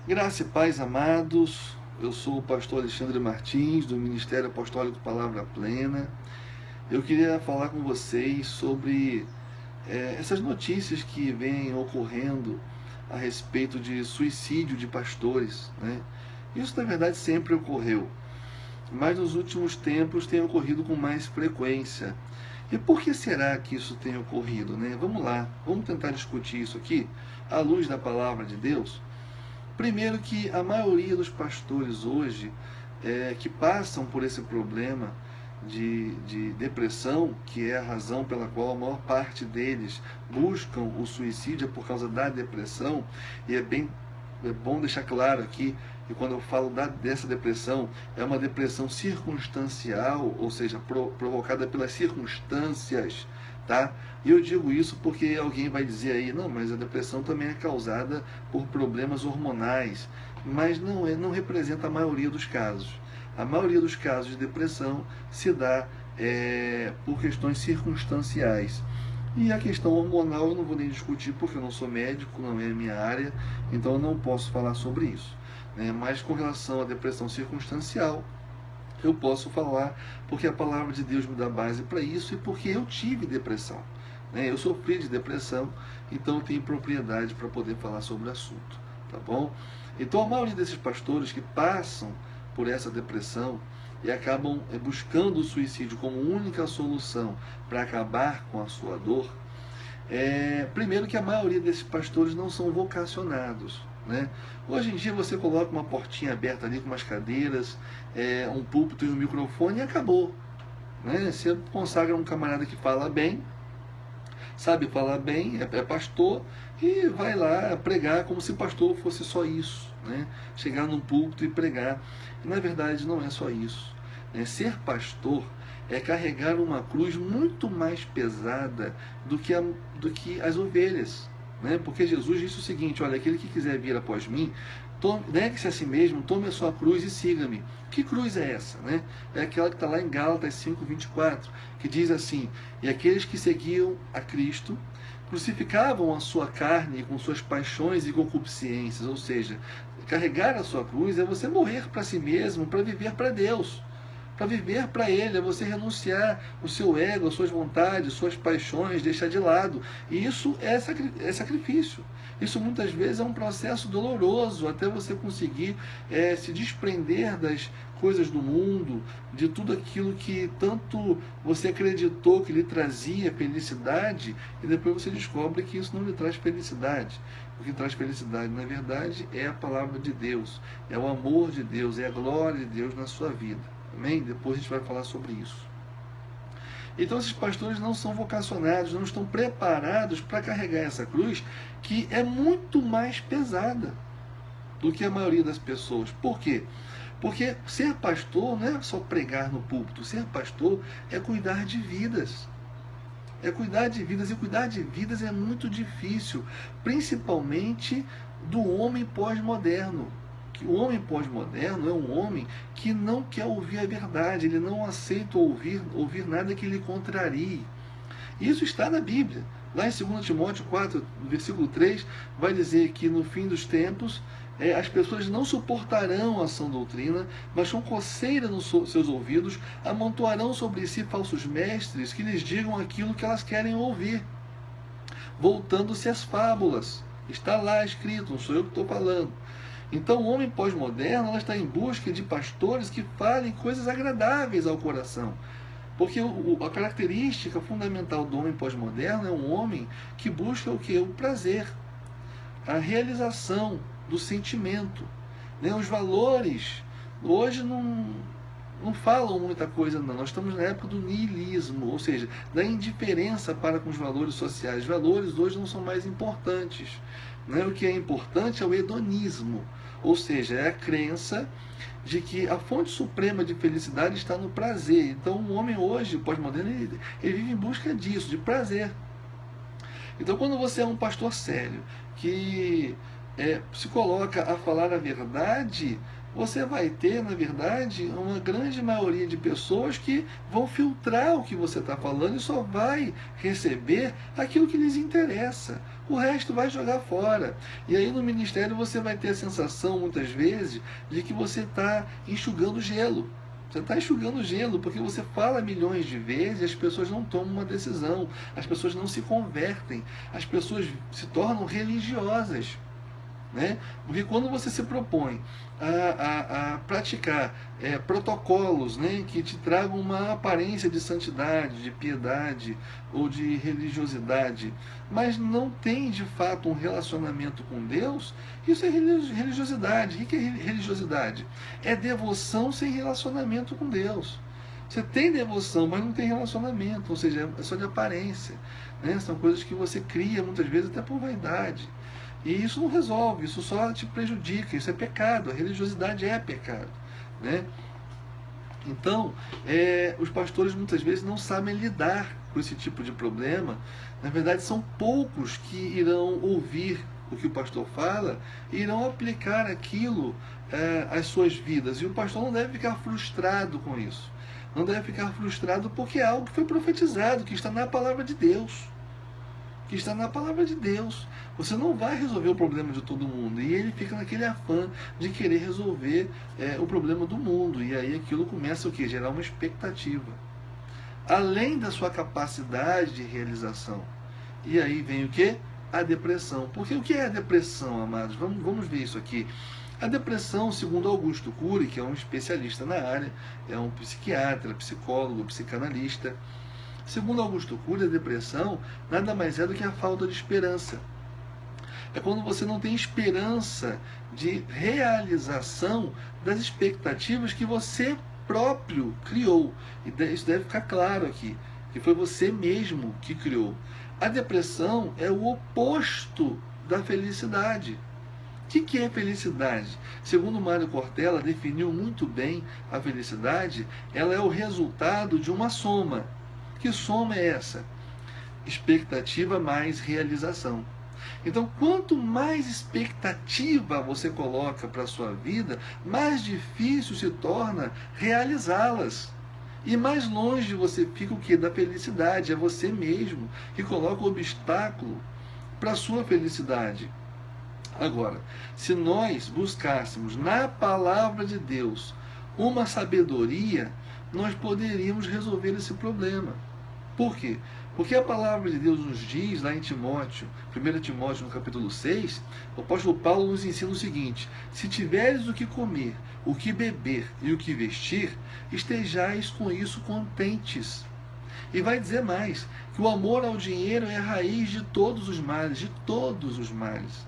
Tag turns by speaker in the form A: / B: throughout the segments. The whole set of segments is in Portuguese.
A: Graça e paz, amados. Eu sou o pastor Alexandre Martins, do Ministério Apostólico Palavra Plena. Eu queria falar com vocês sobre essas notícias que vêm ocorrendo a respeito de suicídio de pastores, né? Isso, na verdade, sempre ocorreu, mas nos últimos tempos tem ocorrido com mais frequência. E por que será que isso tem ocorrido, né? Vamos lá, vamos tentar discutir isso aqui à luz da palavra de Deus. Primeiro que a maioria dos pastores hoje que passam por esse problema de depressão, que é a razão pela qual a maior parte deles buscam o suicídio é por causa da depressão, e é bom deixar claro aqui que quando eu falo dessa depressão, é uma depressão circunstancial, ou seja, provocada pelas circunstâncias, tá? E eu digo isso porque alguém vai dizer aí, não, mas a depressão também é causada por problemas hormonais, mas não representa a maioria dos casos. A maioria dos casos de depressão se dá por questões circunstanciais. E a questão hormonal eu não vou nem discutir porque eu não sou médico, não é a minha área, então eu não posso falar sobre isso, né? Mas com relação à depressão circunstancial, eu posso falar porque a palavra de Deus me dá base para isso e porque eu tive depressão, né? Eu sofri de depressão, então eu tenho propriedade para poder falar sobre o assunto, tá bom? Então a maioria desses pastores que passam por essa depressão e acabam buscando o suicídio como única solução para acabar com a sua dor, primeiro que a maioria desses pastores não são vocacionados, né? Hoje em dia você coloca uma portinha aberta ali com umas cadeiras, um púlpito e um microfone e acabou, né? Você consagra um camarada que fala bem, sabe falar bem, é pastor e vai lá pregar como se pastor fosse só isso, né? Chegar num púlpito e pregar. E, na verdade não é só isso, né? Ser pastor é carregar uma cruz muito mais pesada do que as ovelhas, né? Porque Jesus disse o seguinte: olha, aquele que quiser vir após mim, negue-se a si mesmo, tome a sua cruz e siga-me. Que cruz é essa, né? É aquela que está lá em Gálatas 5:24, que diz assim: e aqueles que seguiam a Cristo crucificavam a sua carne com suas paixões e concupiscências. Ou seja, carregar a sua cruz é você morrer para si mesmo, para viver para Deus, para viver para Ele, é você renunciar o seu ego, as suas vontades, suas paixões, deixar de lado. E isso é sacrifício. Isso muitas vezes é um processo doloroso, até você conseguir se desprender das coisas do mundo, de tudo aquilo que tanto você acreditou que lhe trazia felicidade, e depois você descobre que isso não lhe traz felicidade. O que traz felicidade, na verdade, é a palavra de Deus, é o amor de Deus, é a glória de Deus na sua vida. Amém? Depois a gente vai falar sobre isso. Então esses pastores não são vocacionados, não estão preparados para carregar essa cruz, que é muito mais pesada do que a maioria das pessoas. Por quê? Porque ser pastor não é só pregar no púlpito, ser pastor é cuidar de vidas. É cuidar de vidas, e cuidar de vidas é muito difícil, principalmente do homem pós-moderno. O homem pós-moderno é um homem que não quer ouvir a verdade, ele não aceita ouvir nada que lhe contrarie. Isso está na Bíblia. Lá em 2 Timóteo 4, versículo 3, vai dizer que no fim dos tempos as pessoas não suportarão a sã doutrina, mas com coceira nos seus ouvidos amontoarão sobre si falsos mestres que lhes digam aquilo que elas querem ouvir, voltando-se às fábulas. Está lá escrito, não sou eu que estou falando. Então o homem pós-moderno está em busca de pastores que falem coisas agradáveis ao coração. Porque a característica fundamental do homem pós-moderno é um homem que busca o quê? O prazer, a realização do sentimento, né? Os valores hoje não falam muita coisa, não. Nós estamos na época do niilismo, ou seja, da indiferença para com os valores sociais. Os valores hoje não são mais importantes, né? O que é importante é o hedonismo, ou seja, é a crença de que a fonte suprema de felicidade está no prazer. Então o homem hoje, pós-moderno, ele vive em busca disso, de prazer. Então quando você é um pastor sério, que se coloca a falar a verdade, você vai ter, na verdade, uma grande maioria de pessoas que vão filtrar o que você está falando e só vai receber aquilo que lhes interessa. O resto vai jogar fora. E aí no ministério você vai ter a sensação, muitas vezes, de que você está enxugando gelo. Você está enxugando gelo porque você fala milhões de vezes e as pessoas não tomam uma decisão, as pessoas não se convertem, as pessoas se tornam religiosas. Né? Porque quando você se propõe a praticar protocolos, né, que te tragam uma aparência de santidade, de piedade ou de religiosidade, mas não tem de fato um relacionamento com Deus, isso é religiosidade. O que é religiosidade? É devoção sem relacionamento com Deus. Você tem devoção, mas não tem relacionamento, ou seja, é só de aparência. Né? São coisas que você cria muitas vezes até por vaidade. E isso não resolve, isso só te prejudica, isso é pecado, a religiosidade é pecado. Né? Então, os pastores muitas vezes não sabem lidar com esse tipo de problema. Na verdade, são poucos que irão ouvir o que o pastor fala e irão aplicar aquilo às suas vidas. E o pastor não deve ficar frustrado com isso. Não deve ficar frustrado porque é algo que foi profetizado, que está na palavra de Deus. Que está na palavra de Deus. Você não vai resolver o problema de todo mundo. E ele fica naquele afã de querer resolver o problema do mundo. E aí aquilo começa o quê? Gerar uma expectativa. Além da sua capacidade de realização. E aí vem o quê? A depressão. Porque o que é a depressão, amados? Vamos ver isso aqui. A depressão, segundo Augusto Cury, que é um especialista na área, é um psiquiatra, psicólogo, psicanalista. Segundo Augusto Cury, a depressão nada mais é do que a falta de esperança. É quando você não tem esperança de realização das expectativas que você próprio criou. E isso deve ficar claro aqui, que foi você mesmo que criou. A depressão é o oposto da felicidade. O que é felicidade? Segundo Mário Cortella, definiu muito bem a felicidade, ela é o resultado de uma soma. Que soma é essa? Expectativa mais realização. Então, quanto mais expectativa você coloca para a sua vida, mais difícil se torna realizá-las. E mais longe você fica o quê? Da felicidade. É você mesmo que coloca o obstáculo para a sua felicidade. Agora, se nós buscássemos na palavra de Deus uma sabedoria, nós poderíamos resolver esse problema. Por quê? Porque a palavra de Deus nos diz, lá em Timóteo, 1 Timóteo no capítulo 6, o apóstolo Paulo nos ensina o seguinte: se tiveres o que comer, o que beber e o que vestir, estejais com isso contentes. E vai dizer mais, que o amor ao dinheiro é a raiz de todos os males, de todos os males.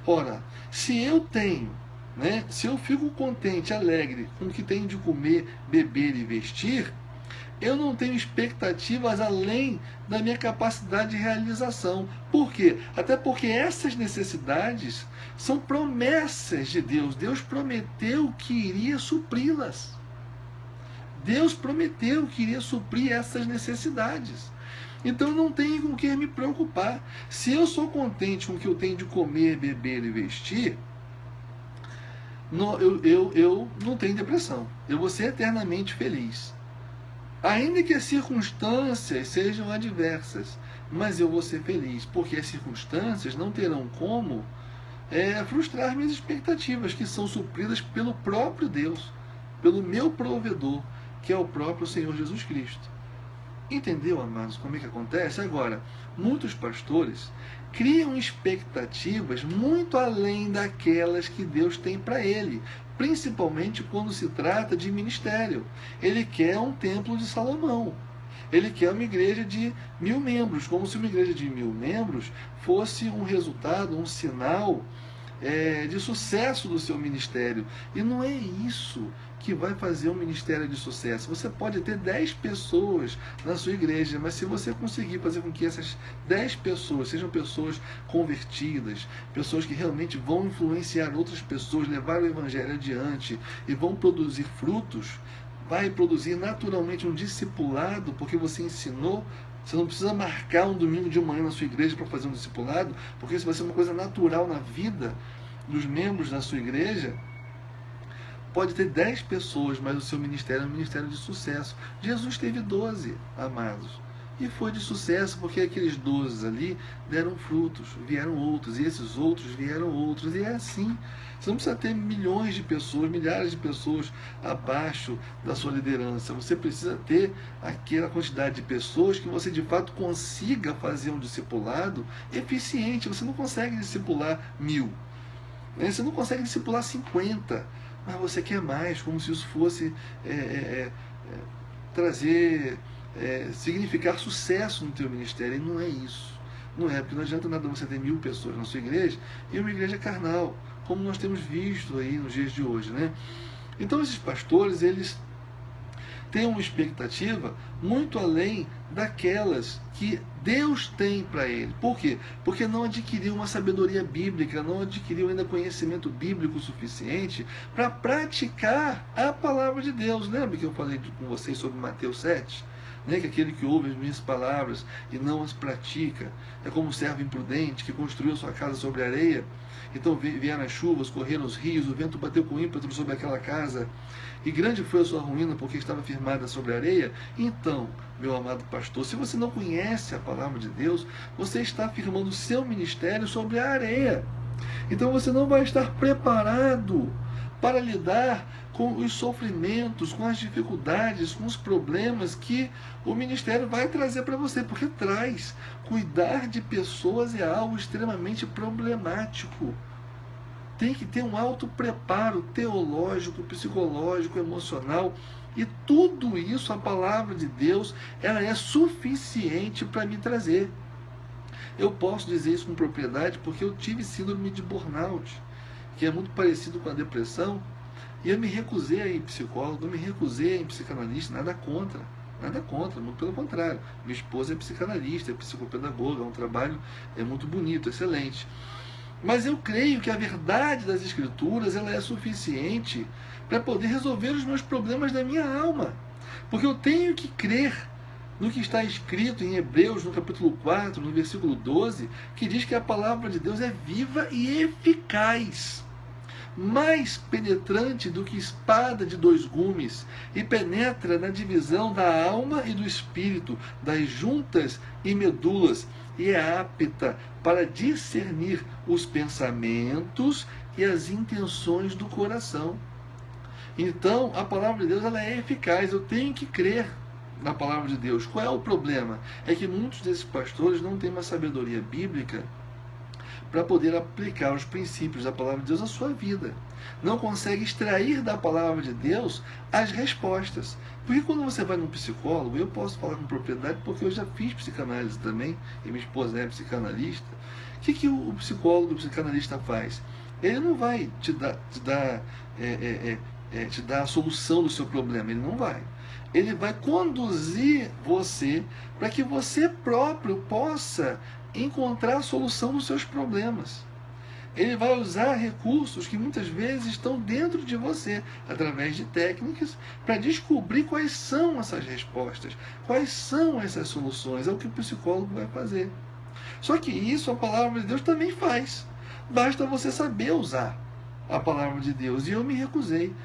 A: Ora, se eu tenho, né, se eu fico contente, alegre com o que tenho de comer, beber e vestir, eu não tenho expectativas além da minha capacidade de realização. Por quê? Até porque essas necessidades são promessas de Deus. Deus prometeu que iria supri-las. Deus prometeu que iria suprir essas necessidades. Então eu não tenho com o que me preocupar. Se eu sou contente com o que eu tenho de comer, beber e vestir, eu não tenho depressão. Eu vou ser eternamente feliz. Ainda que as circunstâncias sejam adversas, mas eu vou ser feliz, porque as circunstâncias não terão como frustrar minhas expectativas, que são supridas pelo próprio Deus, pelo meu provedor, que é o próprio Senhor Jesus Cristo. Entendeu, amados, como é que acontece? Agora, muitos pastores criam expectativas muito além daquelas que Deus tem para ele, principalmente quando se trata de ministério. Ele quer um templo de Salomão. Ele quer uma igreja de 1000 membros, como se uma igreja de 1000 membros fosse um resultado, um sinal de sucesso do seu ministério. E não é isso que vai fazer um ministério de sucesso. Você pode ter 10 pessoas na sua igreja, mas se você conseguir fazer com que essas 10 pessoas sejam pessoas convertidas, pessoas que realmente vão influenciar outras pessoas, levar o evangelho adiante e vão produzir frutos, vai produzir naturalmente um discipulado, porque você ensinou. Você não precisa marcar um domingo de manhã na sua igreja para fazer um discipulado, porque isso vai ser uma coisa natural na vida dos membros da sua igreja. pode ter 10 pessoas, mas o seu ministério é um ministério de sucesso. Jesus teve 12, amados. E foi de sucesso porque aqueles 12 ali deram frutos, vieram outros, e esses outros vieram outros. E é assim. Você não precisa ter milhões de pessoas, milhares de pessoas abaixo da sua liderança. Você precisa ter aquela quantidade de pessoas que você de fato consiga fazer um discipulado eficiente. Você não consegue discipular 1000. Você não consegue discipular 50. Mas você quer mais, como se isso fosse trazer... significar sucesso no teu ministério, e não é isso. Não é, porque não adianta nada você ter 1000 pessoas na sua igreja e uma igreja carnal, como nós temos visto aí nos dias de hoje, né? Então esses pastores, eles têm uma expectativa muito além daquelas que Deus tem para ele. Por quê? Porque não adquiriu uma sabedoria bíblica, não adquiriu ainda conhecimento bíblico suficiente para praticar a palavra de Deus. Lembra que eu falei com vocês sobre Mateus 7? Que aquele que ouve as minhas palavras e não as pratica é como um servo imprudente que construiu sua casa sobre a areia. Então vieram as chuvas, correram os rios, o vento bateu com ímpeto sobre aquela casa, e grande foi a sua ruína, porque estava firmada sobre a areia. Então, meu amado pastor, se você não conhece a palavra de Deus, você está firmando o seu ministério sobre a areia. Então você não vai estar preparado para lidar com os sofrimentos, com as dificuldades, com os problemas que o ministério vai trazer para você, porque traz. Cuidar de pessoas é algo extremamente problemático. Tem que ter um alto preparo teológico, psicológico, emocional, e tudo isso, a palavra de Deus, ela é suficiente para me trazer. Eu posso dizer isso com propriedade porque eu tive síndrome de burnout, que é muito parecido com a depressão, e eu me recusei a ir psicólogo, eu me recusei a ir psicanalista, nada contra, muito pelo contrário. Minha esposa é psicanalista, é psicopedagoga, é um trabalho muito bonito, excelente. Mas eu creio que a verdade das Escrituras, ela é suficiente para poder resolver os meus problemas da minha alma. Porque eu tenho que crer no que está escrito em Hebreus, no capítulo 4, no versículo 12, que diz que a palavra de Deus é viva e eficaz, mais penetrante do que espada de 2 gumes, e penetra na divisão da alma e do espírito, das juntas e medulas, e é apta para discernir os pensamentos e as intenções do coração. Então, a palavra de Deus, ela é eficaz. Eu tenho que crer na palavra de Deus. Qual é o problema? É que muitos desses pastores não têm uma sabedoria bíblica para poder aplicar os princípios da palavra de Deus à sua vida. Não consegue extrair da palavra de Deus as respostas. Porque quando você vai num psicólogo, eu posso falar com propriedade porque eu já fiz psicanálise também, e minha esposa é psicanalista. O que o psicólogo, o psicanalista faz? Ele não vai te dar a solução do seu problema, ele não vai. Ele vai conduzir você para que você próprio possa encontrar a solução dos seus problemas. Ele vai usar recursos que muitas vezes estão dentro de você, através de técnicas, para descobrir quais são essas respostas, quais são essas soluções. É o que o psicólogo vai fazer. Só que isso a palavra de Deus também faz. Basta você saber usar a palavra de Deus. E eu me recusei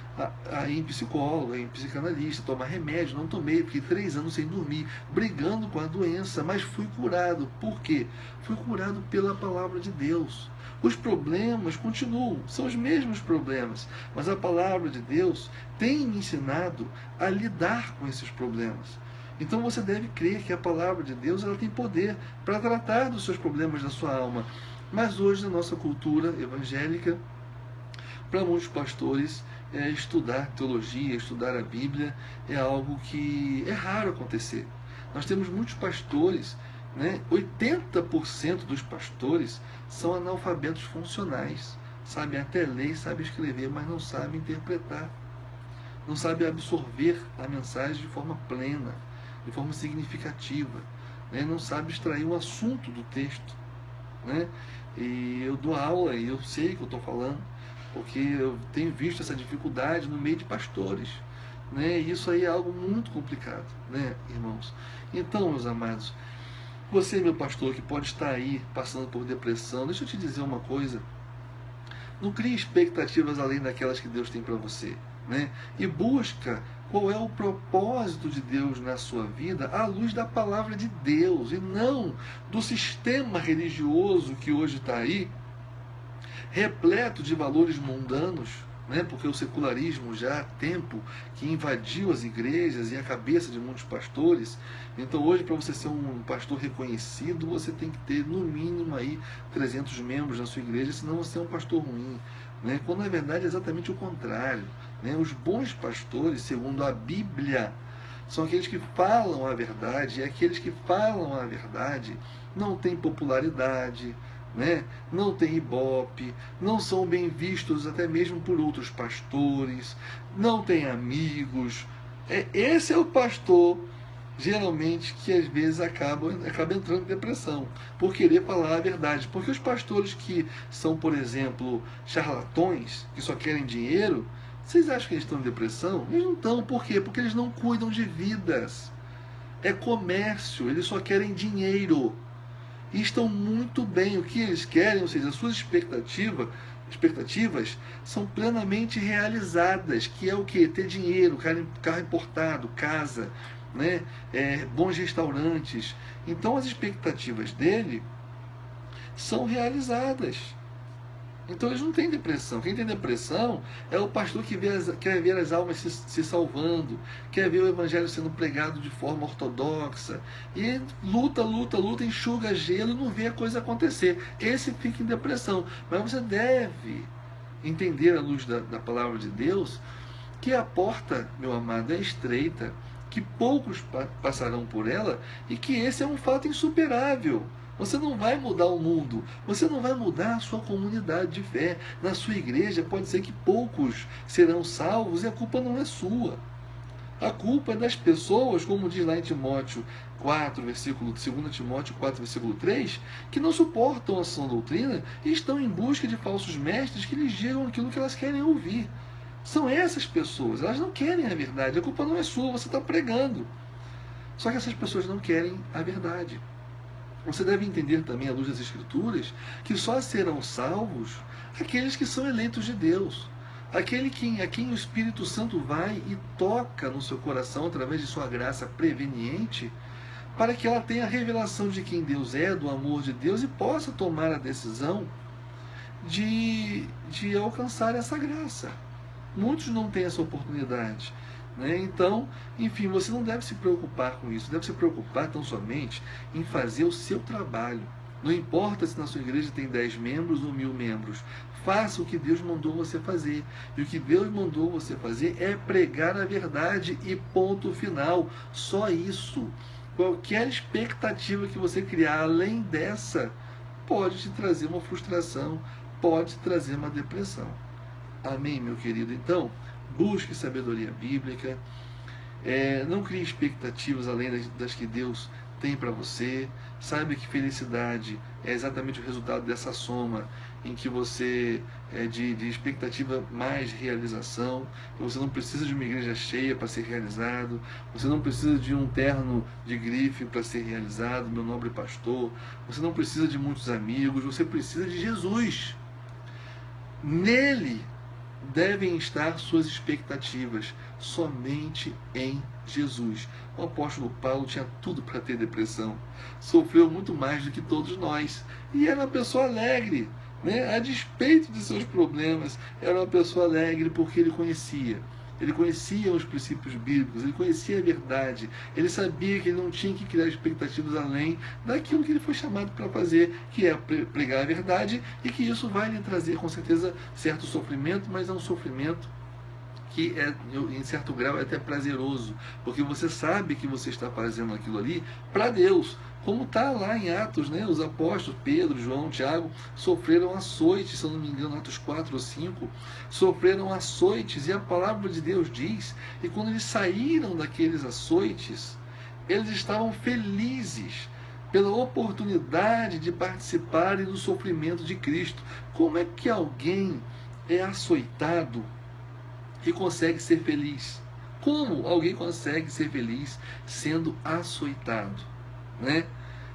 A: a ir em psicólogo, a ir em psicanalista, tomar remédio. Não tomei, fiquei 3 anos sem dormir, brigando com a doença, mas fui curado. Por quê? Fui curado pela palavra de Deus. Os problemas continuam, são os mesmos problemas, mas a palavra de Deus tem me ensinado a lidar com esses problemas. Então você deve crer que a palavra de Deus, ela tem poder para tratar dos seus problemas da sua alma. Mas hoje, na nossa cultura evangélica, para muitos pastores, estudar teologia, estudar a Bíblia é algo que é raro acontecer. Nós temos muitos pastores, 80% dos pastores são analfabetos funcionais, sabem até ler, sabem escrever, mas não sabem interpretar, não sabem absorver a mensagem de forma plena, de forma significativa, não sabem extrair o assunto do texto. E eu dou aula e eu sei o que eu estou falando, porque eu tenho visto essa dificuldade no meio de pastores. E isso aí é algo muito complicado, irmãos. Então, meus amados, você, meu pastor, que pode estar aí passando por depressão, deixa eu te dizer uma coisa. Não crie expectativas além daquelas que Deus tem para você. né? E busca qual é o propósito de Deus na sua vida à luz da palavra de Deus, e não do sistema religioso que hoje está aí, repleto de valores mundanos, né? Porque o secularismo já há tempo que invadiu as igrejas e a cabeça de muitos pastores. Então hoje, para você ser um pastor reconhecido, você tem que ter no mínimo aí 300 membros na sua igreja, senão você é um pastor ruim, né? Quando na verdade é exatamente o contrário, né? Os bons pastores, segundo a Bíblia, são aqueles que falam a verdade, e aqueles que falam a verdade não têm popularidade, né? Não tem ibope, não são bem vistos até mesmo por outros pastores, não tem amigos. Esse é o pastor, geralmente, que às vezes acaba entrando em depressão, por querer falar a verdade. Porque os pastores que são, por exemplo, charlatões, que só querem dinheiro, vocês acham que eles estão em depressão? Eles não estão. Por quê? Porque eles não cuidam de vidas. É comércio, eles só querem dinheiro. E estão muito bem. O que eles querem, ou seja, as suas expectativas são plenamente realizadas, que é o quê? Ter dinheiro, carro importado, casa, né? Bons restaurantes. Então as expectativas dele são realizadas. Então eles não têm depressão. Quem tem depressão é o pastor que quer ver as almas se salvando, quer ver o evangelho sendo pregado de forma ortodoxa, e luta, enxuga gelo e não vê a coisa acontecer. Esse fica em depressão. Mas você deve entender, à luz da palavra de Deus, que a porta, meu amado, é estreita, que poucos passarão por ela, e que esse é um fato insuperável. Você não vai mudar o mundo, você não vai mudar a sua comunidade de fé. Na sua igreja pode ser que poucos serão salvos, e a culpa não é sua. A culpa é das pessoas, como diz lá em Timóteo 4, versículo 2 Timóteo 4, versículo 3, que não suportam a sã doutrina e estão em busca de falsos mestres que lhes digam aquilo que elas querem ouvir. São essas pessoas, elas não querem a verdade, a culpa não é sua, você está pregando. Só que essas pessoas não querem a verdade. Você deve entender também, à luz das Escrituras, que só serão salvos aqueles que são eleitos de Deus. A quem o Espírito Santo vai e toca no seu coração através de sua graça preveniente, para que ela tenha a revelação de quem Deus é, do amor de Deus, e possa tomar a decisão de alcançar essa graça. Muitos não têm essa oportunidade, né? Então, enfim, você não deve se preocupar com isso, deve se preocupar tão somente em fazer o seu trabalho. Não importa se na sua igreja tem 10 membros ou 1000 membros, faça o que Deus mandou você fazer. E o que Deus mandou você fazer é pregar a verdade, e ponto final. Só isso. Qualquer expectativa que você criar além dessa pode te trazer uma frustração, pode te trazer uma depressão. Amém, meu querido? Então, busque sabedoria bíblica, não crie expectativas além das que Deus tem para você. Saiba que felicidade é exatamente o resultado dessa soma em que você de expectativa mais realização. Você não precisa de uma igreja cheia para ser realizado, você não precisa de um terno de grife para ser realizado, meu nobre pastor, você não precisa de muitos amigos, você precisa de Jesus. Nele devem estar suas expectativas, somente em Jesus. O apóstolo Paulo tinha tudo para ter depressão, sofreu muito mais do que todos nós, e era uma pessoa alegre, né? A despeito de seus problemas, era uma pessoa alegre porque ele conhecia os princípios bíblicos, ele conhecia a verdade, ele sabia que ele não tinha que criar expectativas além daquilo que ele foi chamado para fazer, que é pregar a verdade, e que isso vai lhe trazer com certeza certo sofrimento, mas é um sofrimento que em certo grau é até prazeroso, porque você sabe que você está fazendo aquilo ali para Deus, como está lá em Atos, né? Os apóstolos Pedro, João, Tiago sofreram açoites, se eu não me engano, Atos 4 ou 5, sofreram açoites, e a palavra de Deus diz que quando eles saíram daqueles açoites, eles estavam felizes pela oportunidade de participarem do sofrimento de Cristo. Como é que alguém é açoitado e consegue ser feliz? Como alguém consegue ser feliz sendo açoitado, né?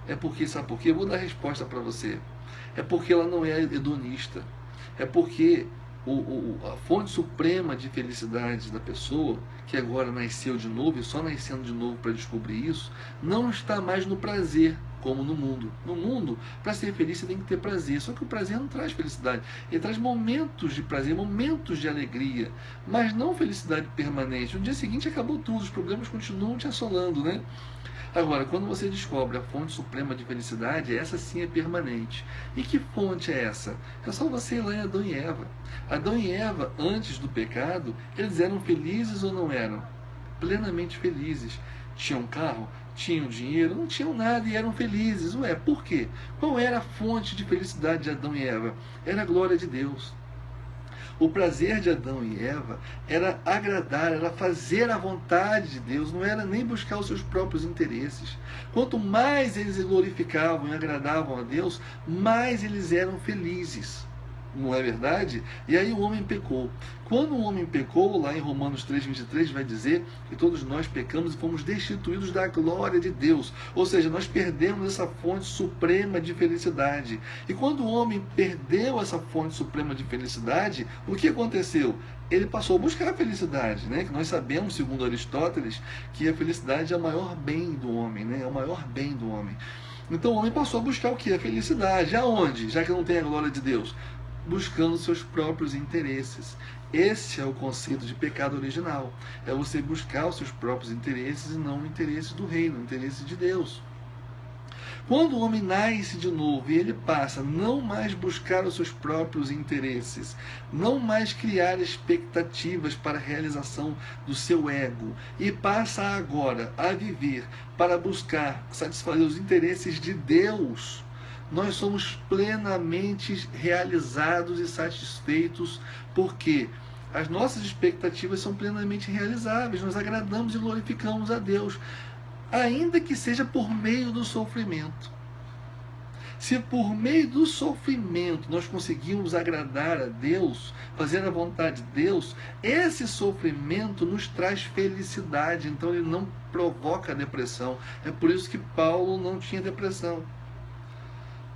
A: É porque, sabe por quê? Eu vou dar a resposta para você. É porque ela não é hedonista. É porque a fonte suprema de felicidade da pessoa, que agora nasceu de novo e só nascendo de novo para descobrir isso, não está mais no prazer, como no mundo. No mundo, para ser feliz, você tem que ter prazer. Só que o prazer não traz felicidade. Ele traz momentos de prazer, momentos de alegria, mas não felicidade permanente. No dia seguinte acabou tudo, os problemas continuam te assolando, né? Agora, quando você descobre a fonte suprema de felicidade, essa sim é permanente. E que fonte é essa? É só você ir lá em Adão e Eva. Adão e Eva, antes do pecado, eles eram felizes ou não eram? Plenamente felizes. Tinham carro, tinham dinheiro, não tinham nada e eram felizes. Ué, por quê? Qual era a fonte de felicidade de Adão e Eva? Era a glória de Deus. O prazer de Adão e Eva era agradar, era fazer a vontade de Deus, não era nem buscar os seus próprios interesses. Quanto mais eles glorificavam e agradavam a Deus, mais eles eram felizes. Não é verdade? E aí o homem pecou. Quando o homem pecou, lá em Romanos 3,23 vai dizer que todos nós pecamos e fomos destituídos da glória de Deus. Ou seja, nós perdemos essa fonte suprema de felicidade. E quando o homem perdeu essa fonte suprema de felicidade, o que aconteceu? Ele passou a buscar a felicidade, né? Que nós sabemos, segundo Aristóteles, que a felicidade é o maior bem do homem, né? É o maior bem do homem. Então o homem passou a buscar o que? A felicidade. Aonde? Já que não tem a glória de Deus. Buscando seus próprios interesses. Esse é o conceito de pecado original. É você buscar os seus próprios interesses e não o interesse do reino, o interesse de Deus. Quando o homem nasce de novo e ele passa a não mais buscar os seus próprios interesses, não mais criar expectativas para a realização do seu ego, e passa agora a viver para buscar satisfazer os interesses de Deus, nós somos plenamente realizados e satisfeitos, porque as nossas expectativas são plenamente realizáveis, nós agradamos e glorificamos a Deus, ainda que seja por meio do sofrimento. Se por meio do sofrimento nós conseguimos agradar a Deus, fazer a vontade de Deus, esse sofrimento nos traz felicidade, então ele não provoca depressão. É por isso que Paulo não tinha depressão.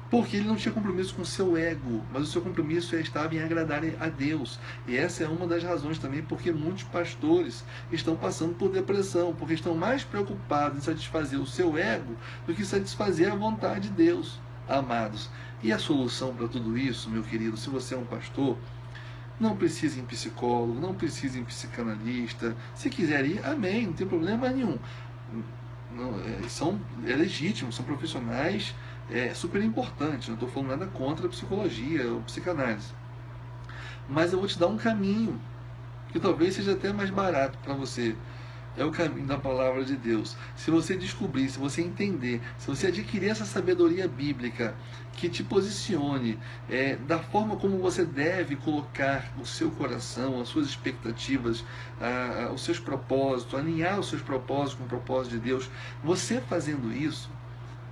A: Porque ele não tinha compromisso com o seu ego, mas o seu compromisso estava em agradar a Deus. E essa é uma das razões também porque muitos pastores estão passando por depressão, porque estão mais preocupados em satisfazer o seu ego do que satisfazer a vontade de Deus, amados. E a solução para tudo isso, meu querido, se você é um pastor, não precisa ir em psicólogo, não precisa ir em psicanalista. Se quiser ir, amém, não tem problema nenhum. É legítimo, são profissionais super importantes. Não estou falando nada contra a psicologia ou psicanálise. Mas eu vou te dar um caminho que talvez seja até mais barato para você. É o caminho da palavra de Deus. Se você descobrir, se você entender, se você adquirir essa sabedoria bíblica que te posicione da forma como você deve colocar o seu coração, as suas expectativas, os seus propósitos, alinhar os seus propósitos com o propósito de Deus, você fazendo isso,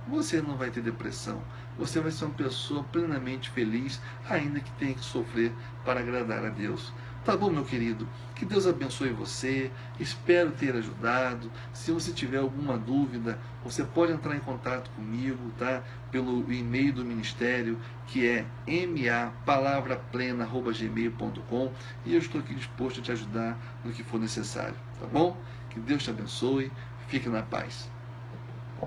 A: você não vai ter depressão. Você vai ser uma pessoa plenamente feliz, ainda que tenha que sofrer para agradar a Deus. Tá bom, meu querido? Que Deus abençoe você. Espero ter ajudado. Se você tiver alguma dúvida, você pode entrar em contato comigo, tá? Pelo e-mail do ministério, que é mapalavraplena@gmail.com, e eu estou aqui disposto a te ajudar no que for necessário, tá bom? Que Deus te abençoe. Fique na paz.